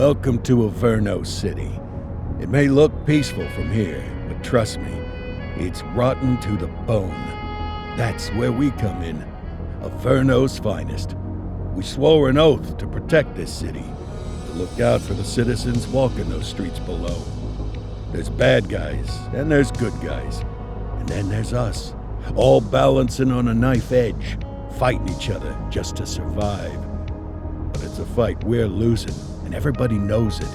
Welcome to Averno City. It may look peaceful from here, but trust me, it's rotten to the bone. That's where we come in. Averno's finest. We swore an oath to protect this city, to look out for the citizens walking those streets below. There's bad guys, and there's good guys. And then there's us, all balancing on a knife edge, fighting each other just to survive. But it's a fight we're losing, and everybody knows it.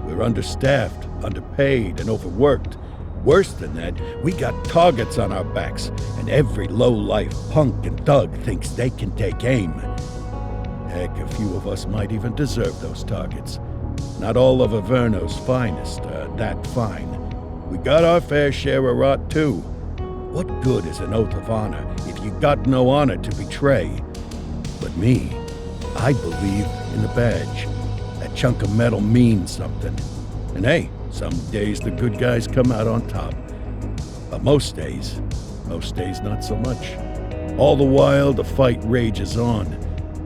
We're understaffed, underpaid, and overworked. Worse than that, we got targets on our backs, and every low-life punk and thug thinks they can take aim. Heck, a few of us might even deserve those targets. Not all of Averno's finest are that fine. We got our fair share of rot, too. What good is an oath of honor if you got no honor to betray? But me, I believe in the badge. That chunk of metal means something. And hey, some days the good guys come out on top. But most days not so much. All the while, the fight rages on.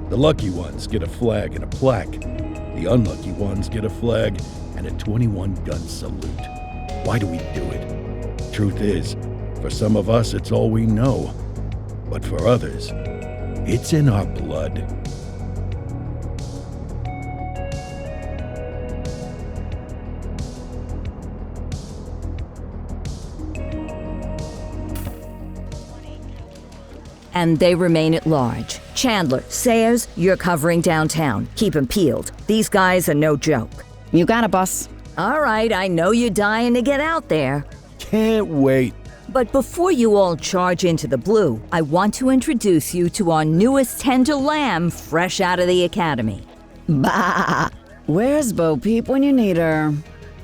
The lucky ones get a flag and a plaque. The unlucky ones get a flag and a 21-gun salute. Why do we do it? Truth is, for some of us it's all we know. But for others, it's in our blood. And they remain at large. Chandler, Sayers, you're covering downtown. Keep 'em peeled. These guys are no joke. You got it, boss. All right, I know you're dying to get out there. Can't wait. But before you all charge into the blue, I want to introduce you to our newest tender lamb fresh out of the academy. Bah! Where's Bo Peep when you need her?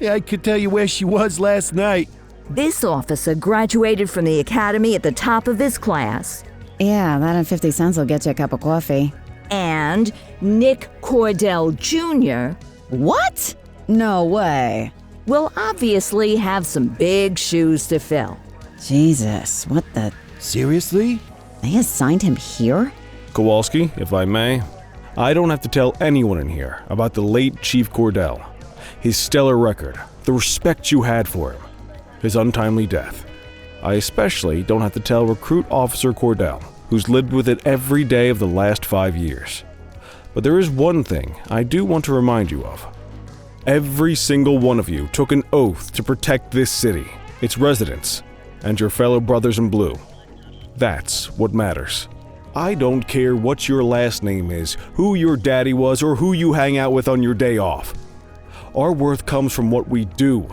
Yeah, I could tell you where she was last night. This officer graduated from the academy at the top of his class. Yeah, that and 50 cents will get you a cup of coffee. And Nick Cordell Jr. What? No way. will obviously have some big shoes to fill. Jesus, what the... Seriously? They assigned him here? Kowalski, if I may, I don't have to tell anyone in here about the late Chief Cordell, his stellar record, the respect you had for him, his untimely death. I especially don't have to tell Recruit Officer Cordell, who's lived with it every day of the last 5 years. But there is one thing I do want to remind you of. Every single one of you took an oath to protect this city, its residents, and your fellow brothers in blue. That's what matters. I don't care what your last name is, who your daddy was, or who you hang out with on your day off. Our worth comes from what we do,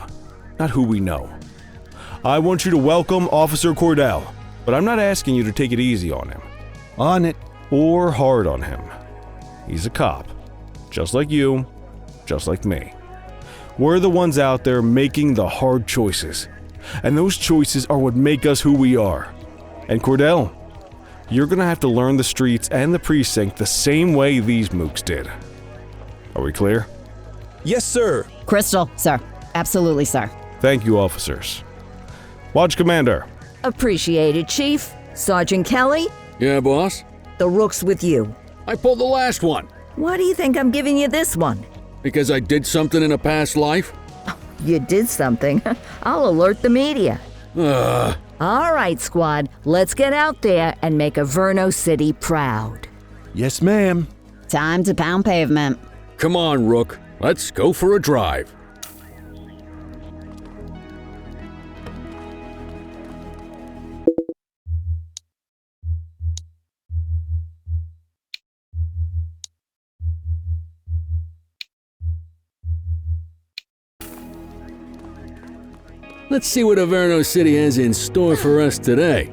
not who we know. I want you to welcome Officer Cordell, but I'm not asking you to take it easy on him. On it. Or hard on him. He's a cop, just like you, just like me. We're the ones out there making the hard choices, and those choices are what make us who we are. And Cordell, you're gonna have to learn the streets and the precinct the same way these mooks did. Are we clear? Yes, sir. Crystal, sir. Absolutely, sir. Thank you, officers. Watch Commander. Appreciated, Chief. Sergeant Kelly, Yeah, boss? the rook's with you. I pulled the last one. Why do you think I'm giving you this one? Because I did something in a past life? You did something. I'll alert the media. Ugh. All right, squad, let's get out there and make Averno City proud. Yes, ma'am. Time to pound pavement. Come on, Rook. Let's go for a drive. Let's see what Averno City has in store for us today.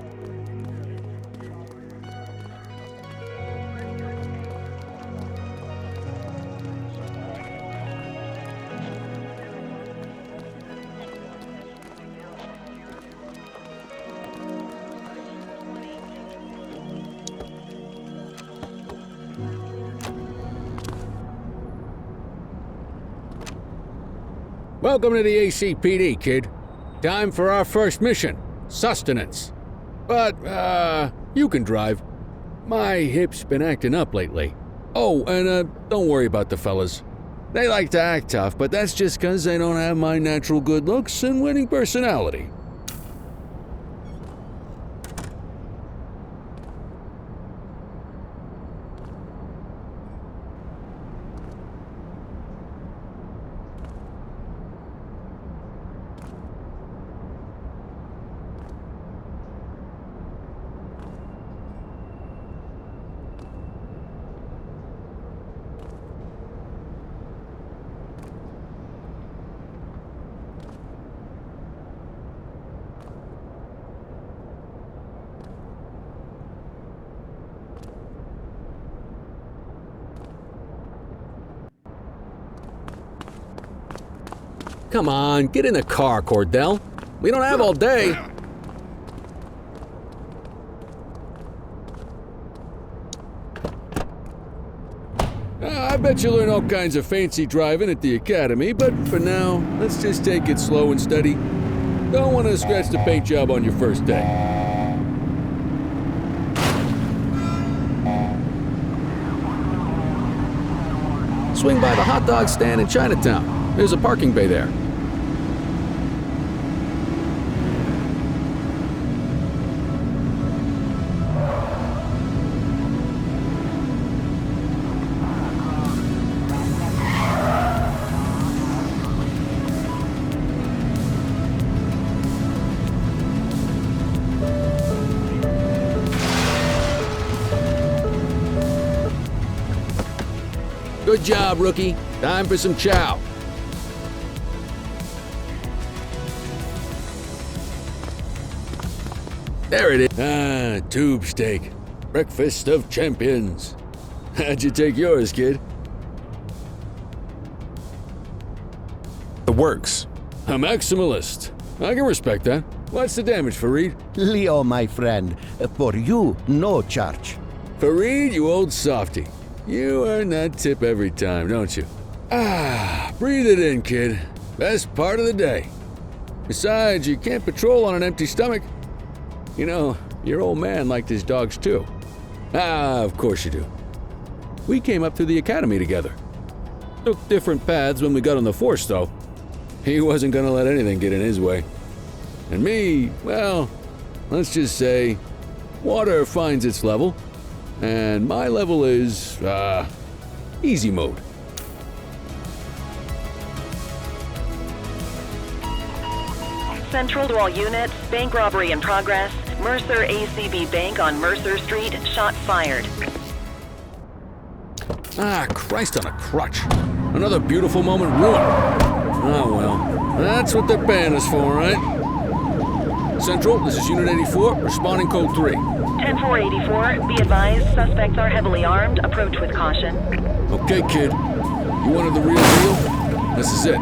Welcome to the ACPD, kid. Time for our first mission, sustenance. But, you can drive. My hip's been acting up lately. Oh, and don't worry about the fellas. They like to act tough, but that's just 'cause they don't have my natural good looks and winning personality. Come on, get in the car, Cordell. We don't have all day. I bet you learn all kinds of fancy driving at the academy, but for now, let's just take it slow and steady. Don't want to scratch the paint job on your first day. Swing by the hot dog stand in Chinatown. There's a parking bay there. Good job, rookie. Time for some chow. There it is. Ah, tube steak. Breakfast of champions. How'd you take yours, kid? The works. A maximalist. I can respect that. What's the damage, Fareed? Leo, my friend, for you, no charge. Fareed, you old softy. You earn that tip every time, don't you? Ah, breathe it in, kid. Best part of the day. Besides, you can't patrol on an empty stomach. You know, your old man liked his dogs too. Ah, of course you do. We came up through the academy together. Took different paths when we got on the force, though. He wasn't gonna let anything get in his way. And me, well, let's just say, water finds its level, and my level is, easy mode. Central to all units, bank robbery in progress. Mercer ACB Bank on Mercer Street, shots fired. Ah, Christ on a crutch. Another beautiful moment ruined. Oh well, that's what they're paying us for, right? Central, this is Unit 84, responding code 3. 10-484, be advised, suspects are heavily armed, approach with caution. Okay, kid. You wanted the real deal? This is it.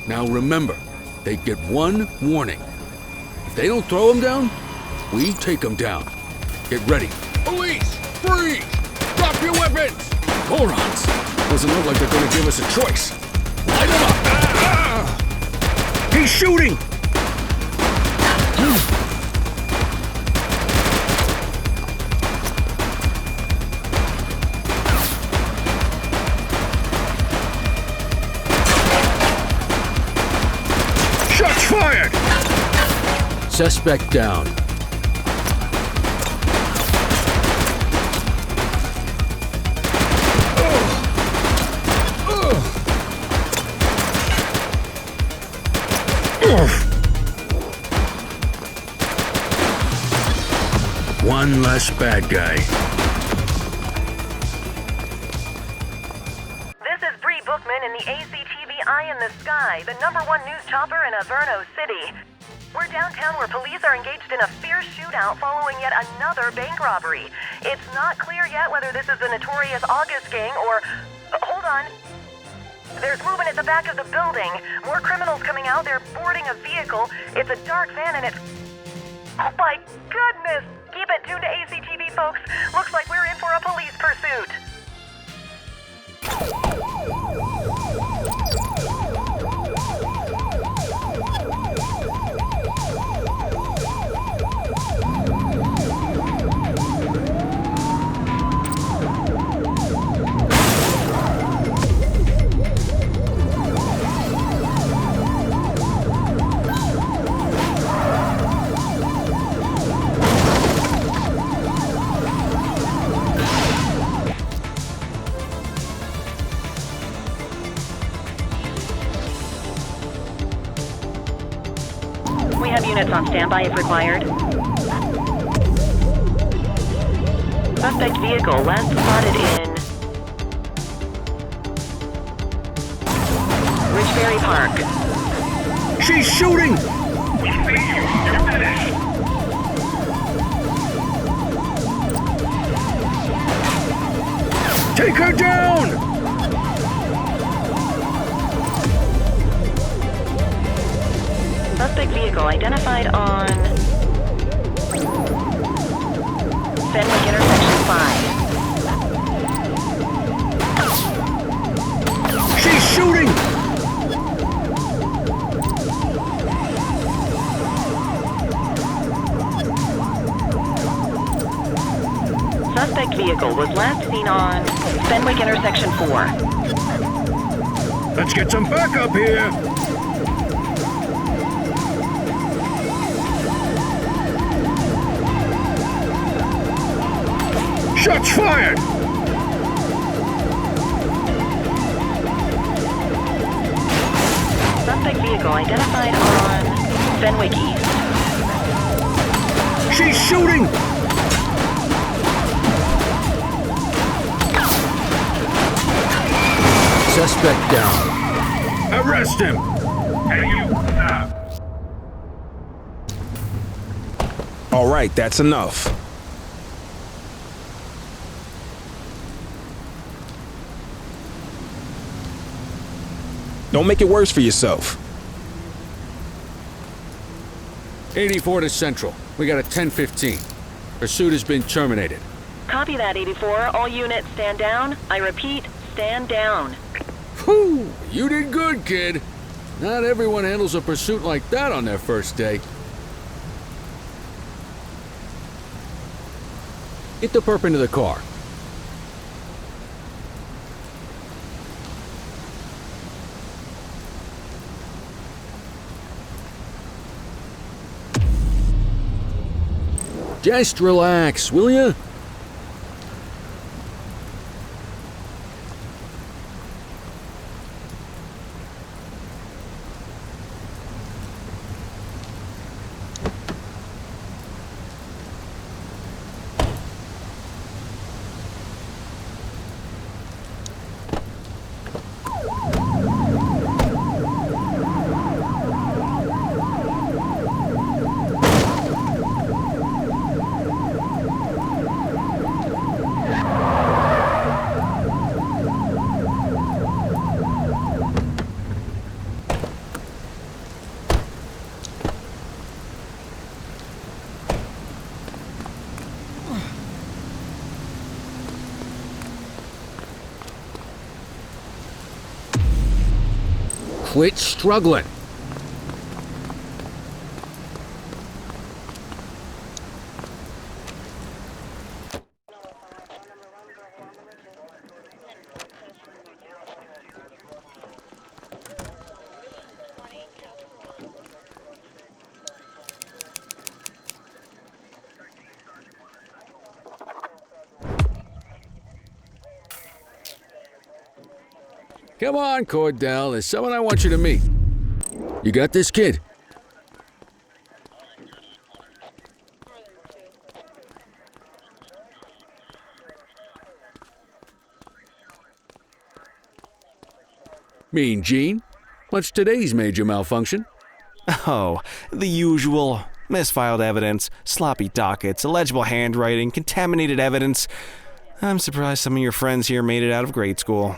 Now remember, they get one warning. If they don't throw them down, we take them down. Get ready. Police! Freeze! Drop your weapons! Morons! Doesn't look like they're gonna give us a choice. Light them up! Ah! He's shooting! Shots fired! Suspect down. One less bad guy. This is Bree Bookman in the ACTV Eye in the Sky, the #1 news chopper in Averno City. We're downtown where police are engaged in a fierce shootout following yet another bank robbery. It's not clear yet whether this is the notorious August gang or... hold on. There's movement at the back of the building. More criminals coming out. They're boarding a vehicle. It's a dark van and it's... oh my goodness! Keep it tuned to ACTV, folks. Looks like we're in for a police pursuit. We have units on standby if required. Suspect vehicle last spotted in Richberry Park. She's shooting! Take her down! Suspect vehicle identified on Fenwick Intersection 5. She's shooting! Suspect vehicle was last seen on Fenwick Intersection 4. Let's get some backup here! Shots fired! Suspect vehicle identified on Fenwick East. She's shooting! Suspect down. Arrest him! Hey, you, stop. All right, that's enough. Don't make it worse for yourself. 84 to Central. We got a 10:15. Pursuit has been terminated. Copy that, 84. All units stand down. I repeat, stand down. Whew! You did good, kid. Not everyone handles a pursuit like that on their first day. Get the perp into the car. Just relax, will ya? Quit struggling. Come on, Cordell. There's someone I want you to meet. You got this, kid? Mean Gene? What's today's major malfunction? Oh, the usual. Misfiled evidence, sloppy dockets, illegible handwriting, contaminated evidence. I'm surprised some of your friends here made it out of grade school.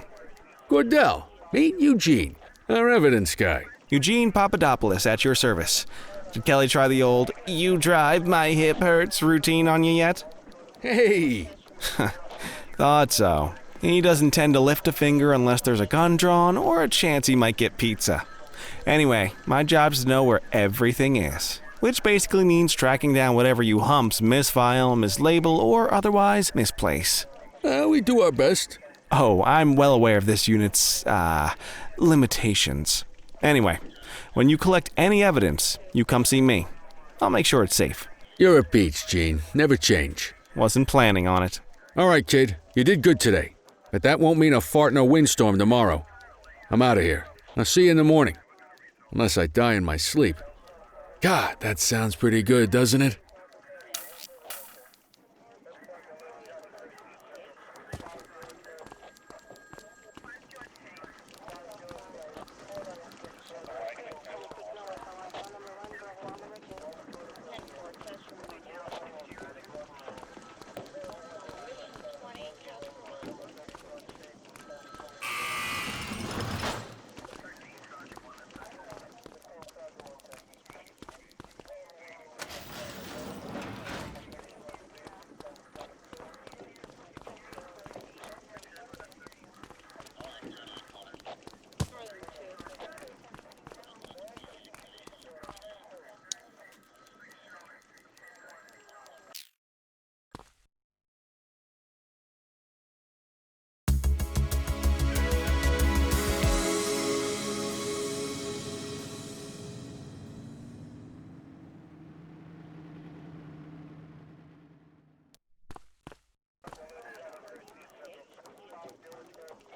Cordell, meet Eugene, our evidence guy. Eugene Papadopoulos at your service. Did Kelly try the old, "you drive, my hip hurts" routine on you yet? Hey! Thought so. He doesn't tend to lift a finger unless there's a gun drawn or a chance he might get pizza. Anyway, my job's to know where everything is, which basically means tracking down whatever you humps misfile, mislabel, or otherwise misplace. We do our best. Oh, I'm well aware of this unit's, limitations. Anyway, when you collect any evidence, you come see me. I'll make sure it's safe. You're a peach, Gene. Never change. Wasn't planning on it. All right, kid. You did good today. But that won't mean a fart in a windstorm tomorrow. I'm out of here. I'll see you in the morning. Unless I die in my sleep. God, that sounds pretty good, doesn't it?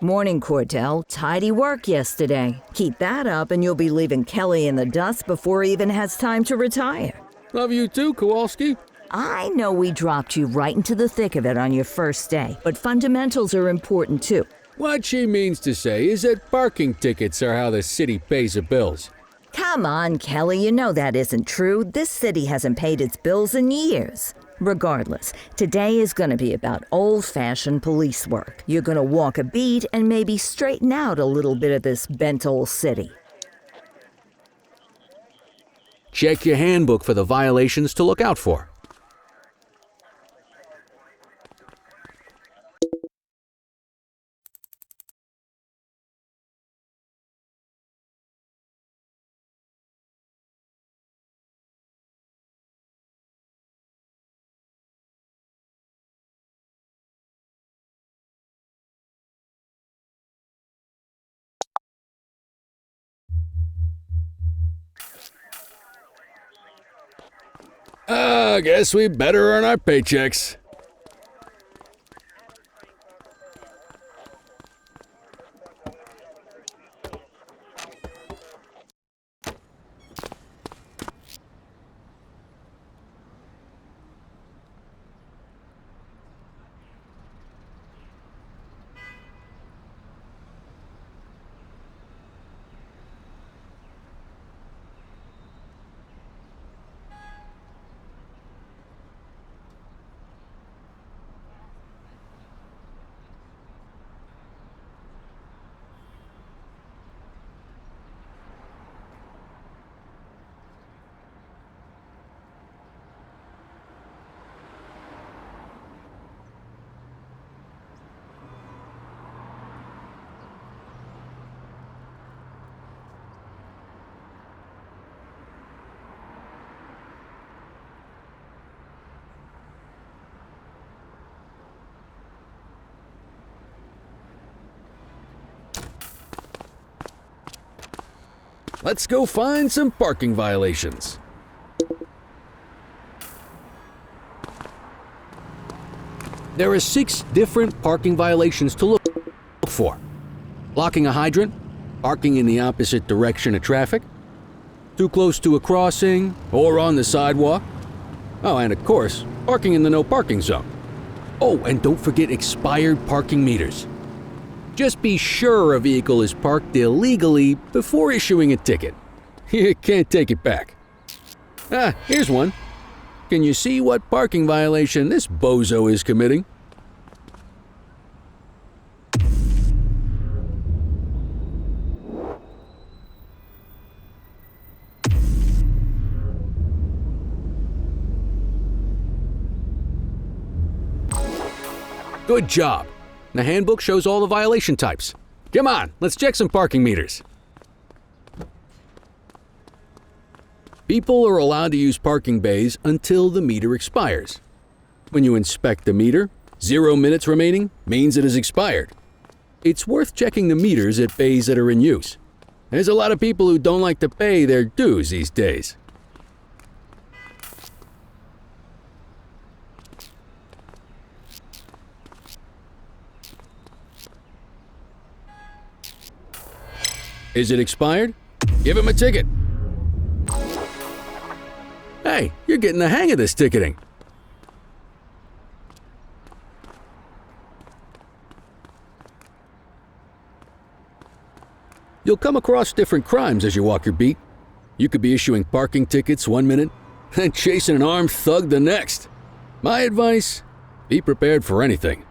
Morning, Cordell. Tidy work yesterday. Keep that up and you'll be leaving Kelly in the dust before he even has time to retire. Love you too, Kowalski. I know we dropped you right into the thick of it on your first day, but fundamentals are important too. What she means to say is that parking tickets are how the city pays the bills. Come on, Kelly, you know that isn't true. This city hasn't paid its bills in years. Regardless, today is going to be about old-fashioned police work. You're going to walk a beat and maybe straighten out a little bit of this bent old city. Check your handbook for the violations to look out for. I guess we better earn our paychecks. Let's go find some parking violations. There are 6 different parking violations to look for. Blocking a hydrant, parking in the opposite direction of traffic, too close to a crossing or on the sidewalk. Oh, and of course, parking in the no parking zone. Oh, and don't forget expired parking meters. Just be sure a vehicle is parked illegally before issuing a ticket. You can't take it back. Ah, here's one. Can you see what parking violation this bozo is committing? Good job. The handbook shows all the violation types. Come on, let's check some parking meters. People are allowed to use parking bays until the meter expires. When you inspect the meter, 0 minutes remaining means it has expired. It's worth checking the meters at bays that are in use. There's a lot of people who don't like to pay their dues these days. Is it expired? Give him a ticket. Hey, you're getting the hang of this ticketing. You'll come across different crimes as you walk your beat. You could be issuing parking tickets 1 minute and chasing an armed thug the next. My advice, be prepared for anything.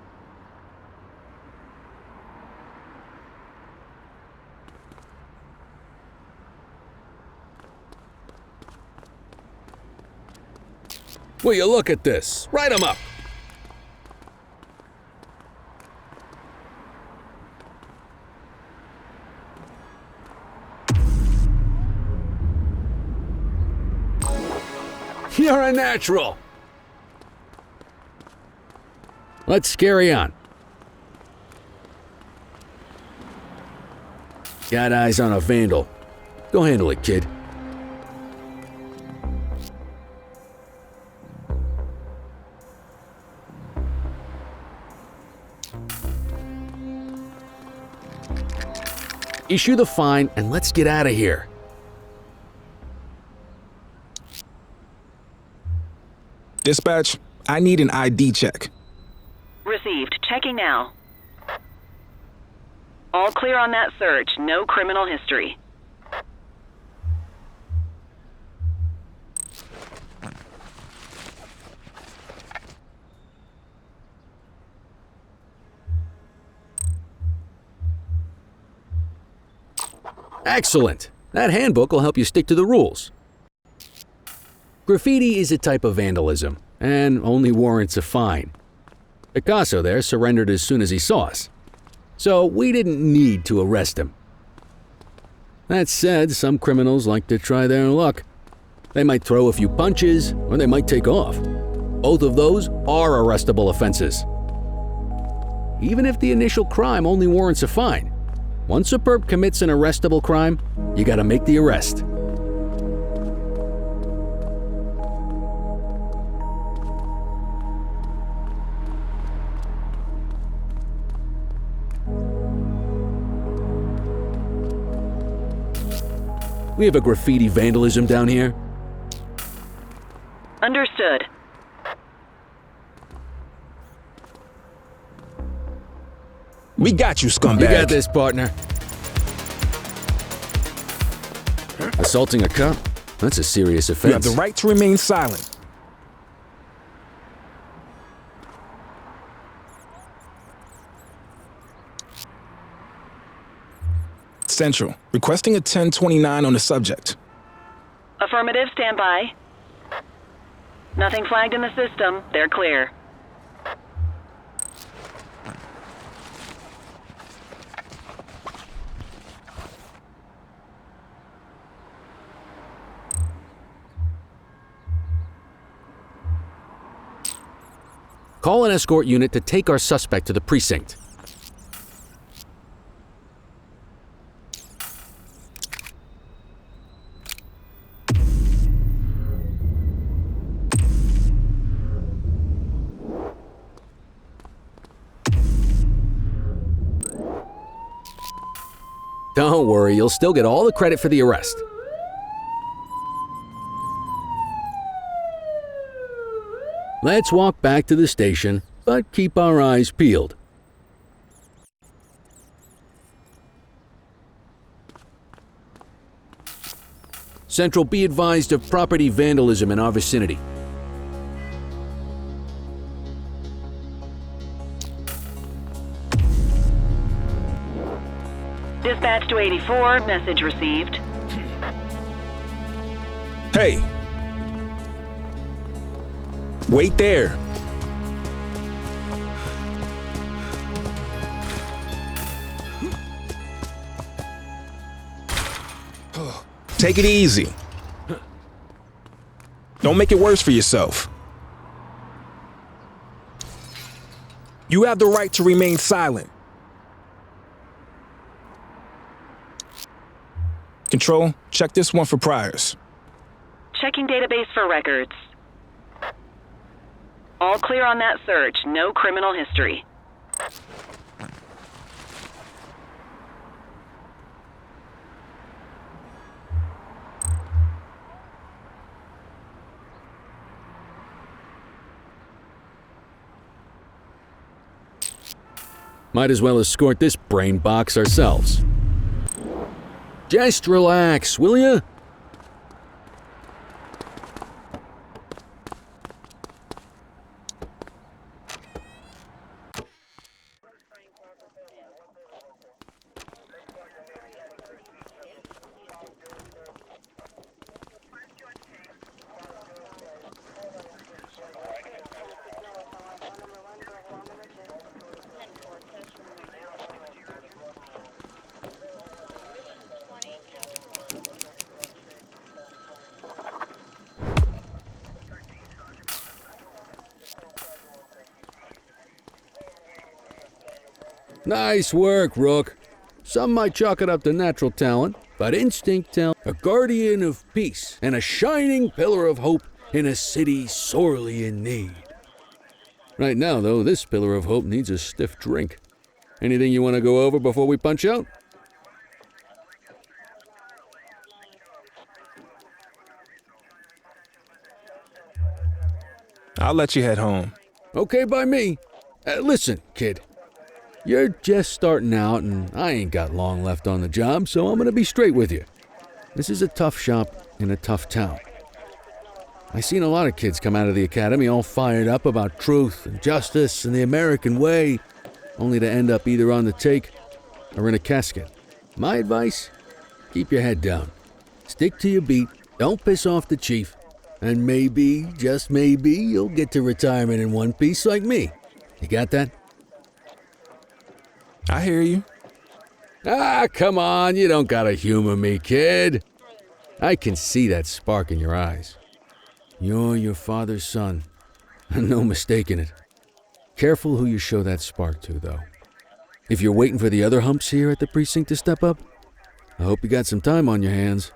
Will you look at this? Write 'em up. You're a natural. Let's carry on. Got eyes on a vandal. Go handle it, kid. Issue the fine and let's get out of here. Dispatch, I need an ID check. Received. Checking now. All clear on that search. No criminal history. Excellent. That handbook will help you stick to the rules. Graffiti is a type of vandalism and only warrants a fine. Picasso there surrendered as soon as he saw us, so we didn't need to arrest him. That said, some criminals like to try their luck. They might throw a few punches or they might take off. Both of those are arrestable offenses. Even if the initial crime only warrants a fine, once a perp commits an arrestable crime, you gotta make the arrest. We have a graffiti vandalism down here. Understood. We got you, scumbag. You got this, partner. Assaulting a cop? That's a serious offense. You have the right to remain silent. Central, requesting a 1029 on the subject. Affirmative, stand by. Nothing flagged in the system. They're clear. Call an escort unit to take our suspect to the precinct. Don't worry, you'll still get all the credit for the arrest. Let's walk back to the station, but keep our eyes peeled. Central, be advised of property vandalism in our vicinity. Dispatch to 84, message received. Hey! Wait there. Take it easy. Don't make it worse for yourself. You have the right to remain silent. Control, check this one for priors. Checking database for records. All clear on that search. No criminal history. Might as well escort this brain box ourselves. Just relax, will ya? Nice work, Rook. Some might chalk it up to natural talent, but instinct tells a guardian of peace and a shining pillar of hope in a city sorely in need. Right now, though, this pillar of hope needs a stiff drink. Anything you want to go over before we punch out? I'll let you head home. Okay by me. Listen, kid. You're just starting out, and I ain't got long left on the job, so I'm gonna be straight with you. This is a tough shop in a tough town. I seen a lot of kids come out of the academy all fired up about truth and justice and the American way, only to end up either on the take or in a casket. My advice? Keep your head down. Stick to your beat, don't piss off the chief, and maybe, just maybe, you'll get to retirement in one piece like me. You got that? I hear you. Ah, come on, you don't gotta humor me, kid. I can see that spark in your eyes. You're your father's son, no mistaking it. Careful who you show that spark to, though. If you're waiting for the other humps here at the precinct to step up, I hope you got some time on your hands.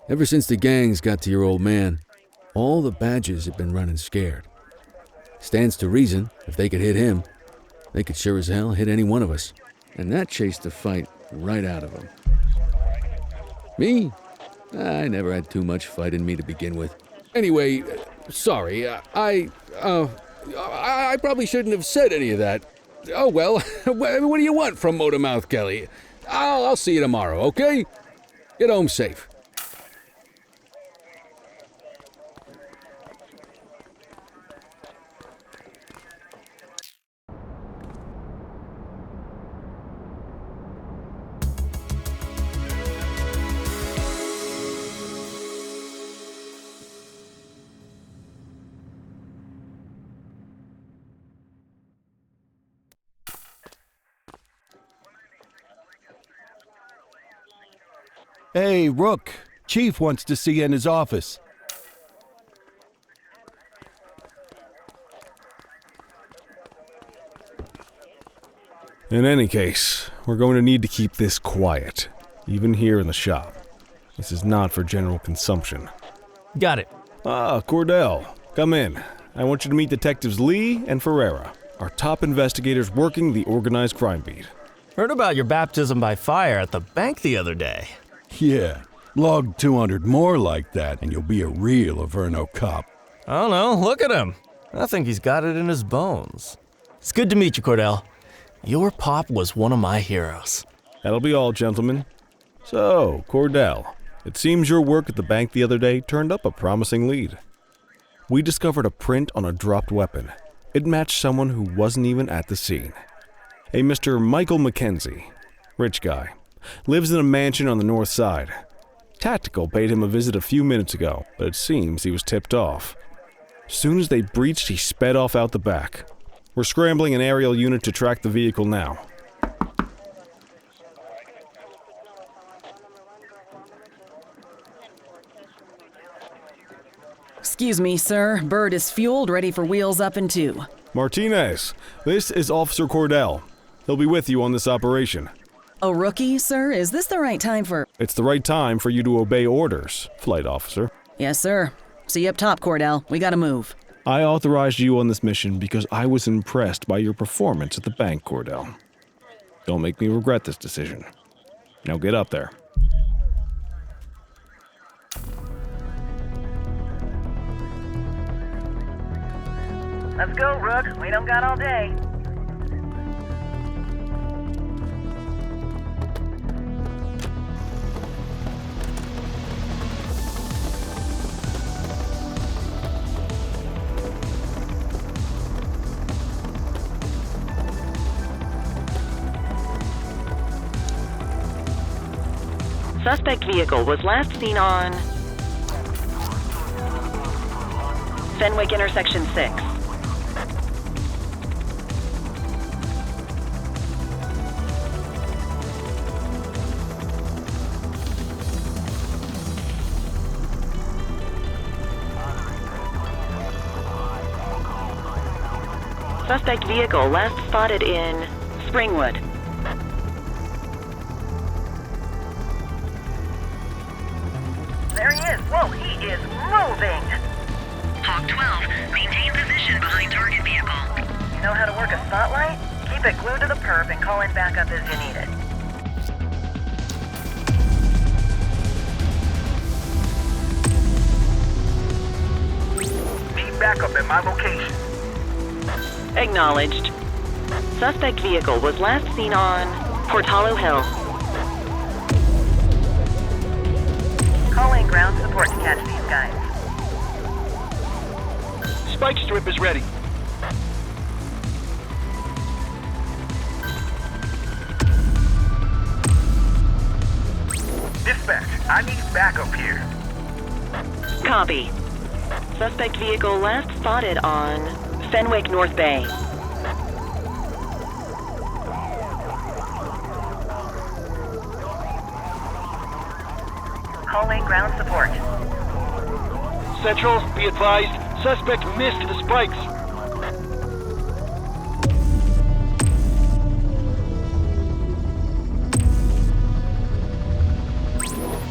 Ever since the gangs got to your old man, all the badges have been running scared. Stands to reason, if they could hit him, they could sure as hell hit any one of us. And that chased the fight right out of them. Me? I never had too much fight in me to begin with. Anyway, sorry, I probably shouldn't have said any of that. Oh well, what do you want from Motormouth Kelly? I'll see you tomorrow, okay? Get home safe. Hey, Rook. Chief wants to see you in his office. In any case, we're going to need to keep this quiet, even here in the shop. This is not for general consumption. Got it. Ah, Cordell, come in. I want you to meet Detectives Lee and Ferreira, our top investigators working the organized crime beat. Heard about your baptism by fire at the bank the other day. Yeah, log 200 more like that and you'll be a real Averno cop. I don't know, look at him. I think he's got it in his bones. It's good to meet you, Cordell. Your pop was one of my heroes. That'll be all, gentlemen. So, Cordell, It seems your work at the bank the other day turned up a promising lead. We discovered a print on a dropped weapon. It matched someone who wasn't even at the scene. A Mr. Michael McKenzie, rich guy, lives in a mansion on the north side. Tactical paid him a visit a few minutes ago, but it seems he was tipped off. Soon as they breached, he sped off out the back. We're scrambling an aerial unit to track the vehicle now. Excuse me, sir. Bird is fueled, ready for wheels up in 2. Martinez, this is Officer Cordell. He'll be with you on this operation. A rookie, sir? Is this the right time for... It's the right time for you to obey orders, Flight Officer. Yes, sir. See you up top, Cordell. We gotta move. I authorized you on this mission because I was impressed by your performance at the bank, Cordell. Don't make me regret this decision. Now get up there. Let's go, Rook. We don't got all day. Suspect vehicle was last seen on Fenwick intersection 6. Suspect vehicle last spotted in Springwood. There he is. Whoa, he is moving. Hawk 12, maintain position behind target vehicle. You know how to work a spotlight? Keep it glued to the perp and call in backup as you need it. Need backup at my location. Acknowledged. Suspect vehicle was last seen on Portalo Hill. Call in ground support to catch these guys. Spike strip is ready. Dispatch, I need backup here. Copy. Suspect vehicle last spotted on Fenwick North Bay. Call in ground support. Central, be advised, suspect missed the spikes.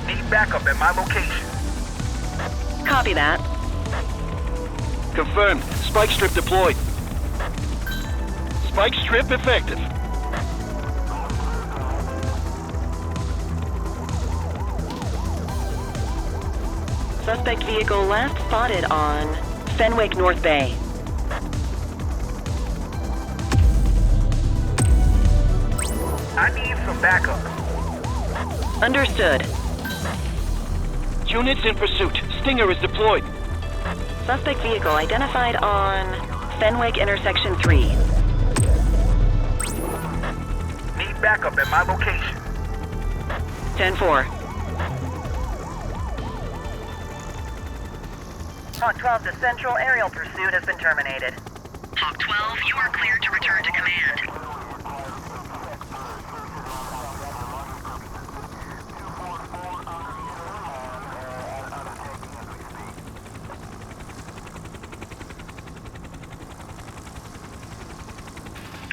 Need backup at my location. Copy that. Confirmed. Spike strip deployed. Spike strip effective. Suspect vehicle last spotted on Fenwick North Bay. I need some backup. Understood. Units in pursuit. Stinger is deployed. Suspect vehicle identified on Fenwick intersection 3. Need backup at my location. 10-4. Hawk 12 to Central, aerial pursuit has been terminated. Hawk 12, you are cleared to return to command.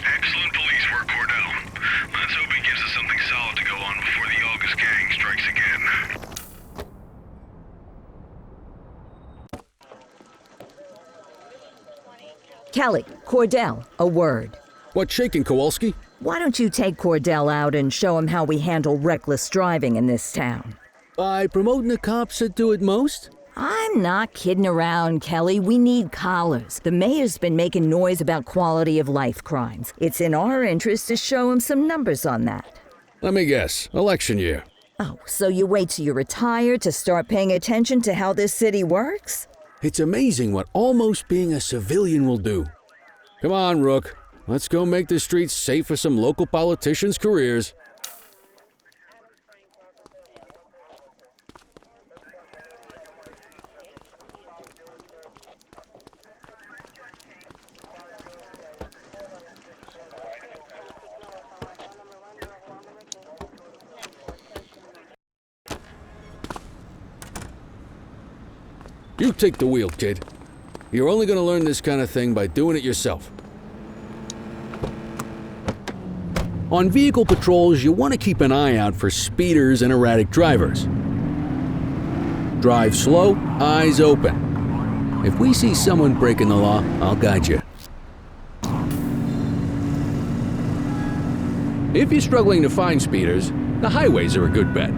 Excellent police work, Cordell. Let's hope it gives us something solid to go on before the August gang strikes again. Kelly, Cordell, a word. What's shaking, Kowalski? Why don't you take Cordell out and show him how we handle reckless driving in this town? By promoting the cops that do it most? I'm not kidding around, Kelly. We need collars. The mayor's been making noise about quality of life crimes. It's in our interest to show him some numbers on that. Let me guess. Election year. Oh, so you wait till you're retired to start paying attention to how this city works? It's amazing what almost being a civilian will do. Come on, Rook. Let's go make the streets safe for some local politicians' careers. You take the wheel, kid. You're only going to learn this kind of thing by doing it yourself. On vehicle patrols, you want to keep an eye out for speeders and erratic drivers. Drive slow, eyes open. If we see someone breaking the law, I'll guide you. If you're struggling to find speeders, the highways are a good bet.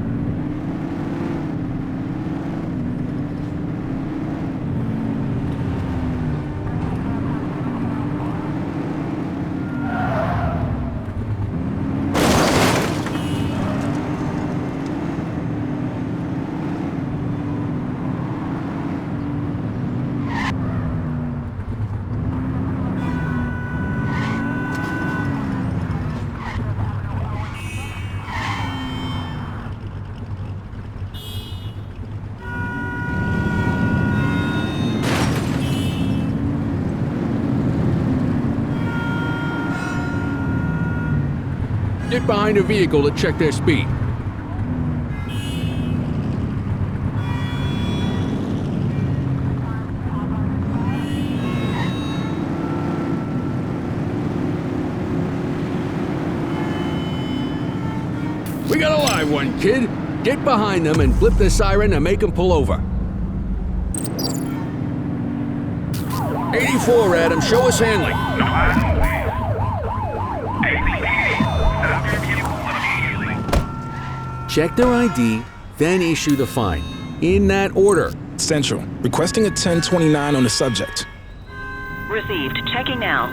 Get behind a vehicle to check their speed. We got a live one, kid. Get behind them and flip the siren to make them pull over. 84, Adam. Show us handling. Check their ID, then issue the fine. In that order. Central. Requesting a 1029 on the subject. Received. Checking now.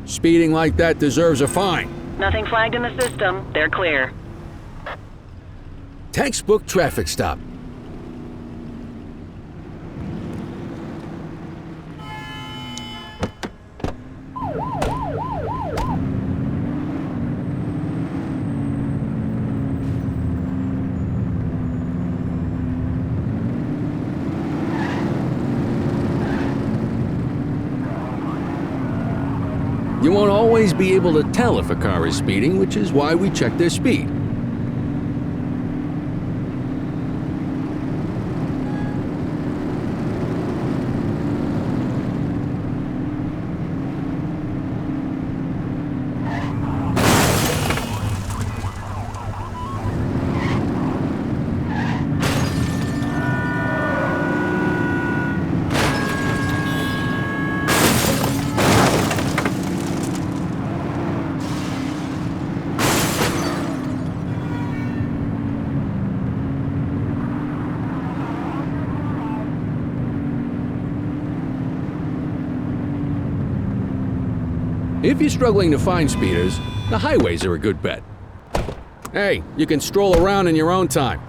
Speeding like that deserves a fine. Nothing flagged in the system. They're clear. Textbook traffic stop. You won't always be able to tell if a car is speeding, which is why we check their speed. If you're struggling to find speeders, the highways are a good bet. Hey, you can stroll around in your own time.